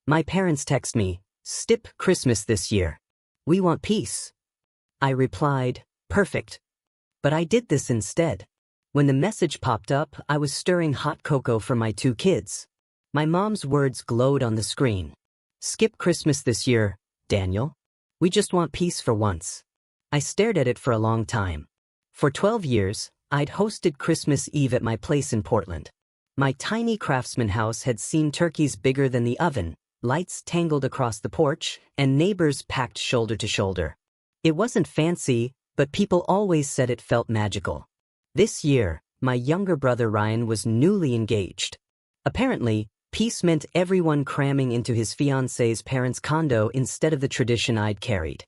My parents text me, "Skip Christmas this year. We want peace." I replied, "Perfect." But I did this instead. When the message popped up, I was stirring hot cocoa for my 2 kids. My mom's words glowed on the screen. "Skip Christmas this year, Daniel. We just want peace for once." I stared at it for a long time. For 12 years, I'd hosted Christmas Eve at my place in Portland. My tiny craftsman house had seen turkeys bigger than the oven, lights tangled across the porch, and neighbors packed shoulder to shoulder. It wasn't fancy, but people always said it felt magical. This year, my younger brother Ryan was newly engaged. Apparently, peace meant everyone cramming into his fiancée's parents' condo instead of the tradition I'd carried.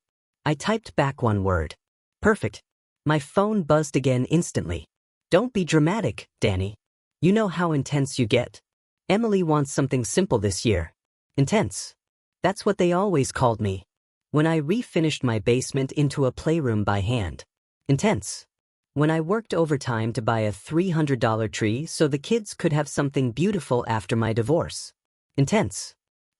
I typed back one word. "Perfect." My phone buzzed again instantly. "Don't be dramatic, Danny. You know how intense you get. Emily wants something simple this year." Intense. That's what they always called me. When I refinished my basement into a playroom by hand. Intense. When I worked overtime to buy a $300 tree so the kids could have something beautiful after my divorce. Intense.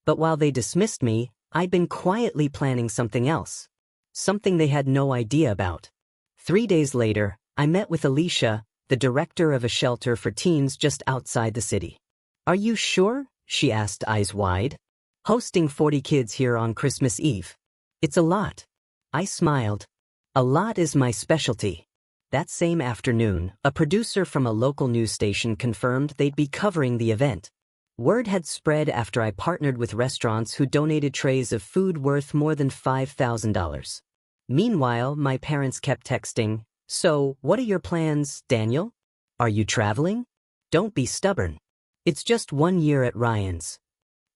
But while they dismissed me, I'd been quietly planning something else. Something they had no idea about. 3 days later, I met with Alicia, the director of a shelter for teens just outside the city. "Are you sure?" she asked, eyes wide. "Hosting 40 kids here on Christmas Eve. It's a lot." I smiled. A lot is my specialty. That same afternoon, a producer from a local news station confirmed they'd be covering the event. Word had spread after I partnered with restaurants who donated trays of food worth more than $5,000. Meanwhile, my parents kept texting, "So, what are your plans, Daniel? Are you traveling? Don't be stubborn. It's just 1 year at Ryan's."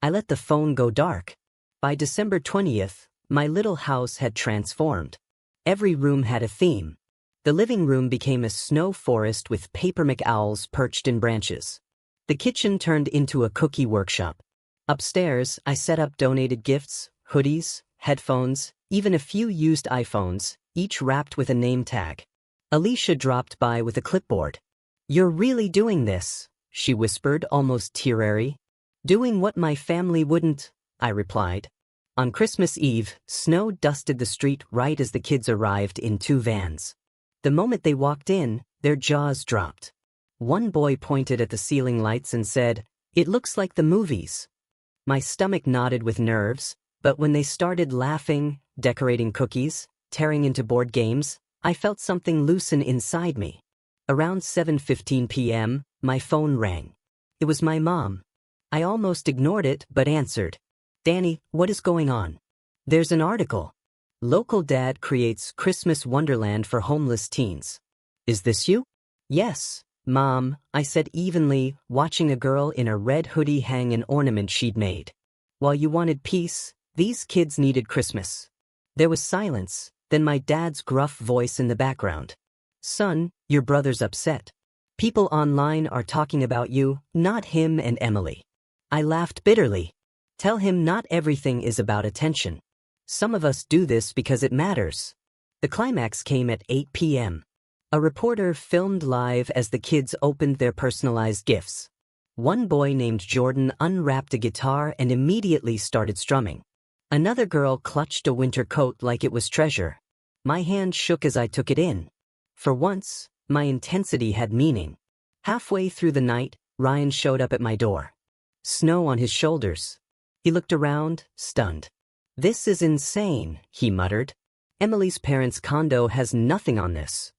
I let the phone go dark. By December 20th, my little house had transformed. Every room had a theme. The living room became a snow forest with paper McOwls perched in branches. The kitchen turned into a cookie workshop. Upstairs, I set up donated gifts, hoodies, headphones, even a few used iPhones, each wrapped with a name tag. Alicia dropped by with a clipboard. "You're really doing this," she whispered, almost teary. "Doing what my family wouldn't," I replied. On Christmas Eve, snow dusted the street right as the kids arrived in 2 vans. The moment they walked in, their jaws dropped. One boy pointed at the ceiling lights and said, "It looks like the movies." My stomach knotted with nerves, but when they started laughing, decorating cookies, tearing into board games, I felt something loosen inside me. Around 7:15 p.m., my phone rang. It was my mom. I almost ignored it, but answered. "Danny, what is going on?" "There's an article. Local dad creates Christmas wonderland for homeless teens." "Is this you?" "Yes, Mom," I said evenly, watching a girl in a red hoodie hang an ornament she'd made. "While you wanted peace, these kids needed Christmas." There was silence, then my dad's gruff voice in the background. "Son, your brother's upset. People online are talking about you, not him and Emily." I laughed bitterly. "Tell him not everything is about attention. Some of us do this because it matters." The climax came at 8 p.m. A reporter filmed live as the kids opened their personalized gifts. One boy named Jordan unwrapped a guitar and immediately started strumming. Another girl clutched a winter coat like it was treasure. My hand shook as I took it in. For once, my intensity had meaning. Halfway through the night, Ryan showed up at my door. Snow on his shoulders. He looked around, stunned. "This is insane," he muttered. "Emily's parents' condo has nothing on this."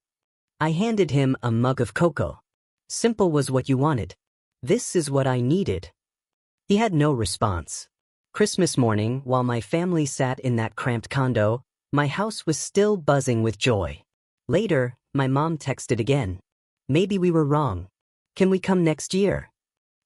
I handed him a mug of cocoa. "Simple was what you wanted. This is what I needed." He had no response. Christmas morning, while my family sat in that cramped condo, my house was still buzzing with joy. Later, my mom texted again. "Maybe we were wrong. Can we come next year?"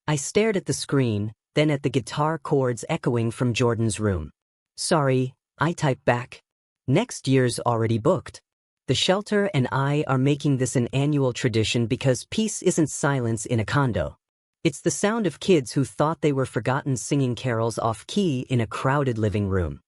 I stared at the screen, then at the guitar chords echoing from Jordan's room. "Sorry," I typed back. "Next year's already booked. The shelter and I are making this an annual tradition because peace isn't silence in a condo. It's the sound of kids who thought they were forgotten singing carols off-key in a crowded living room."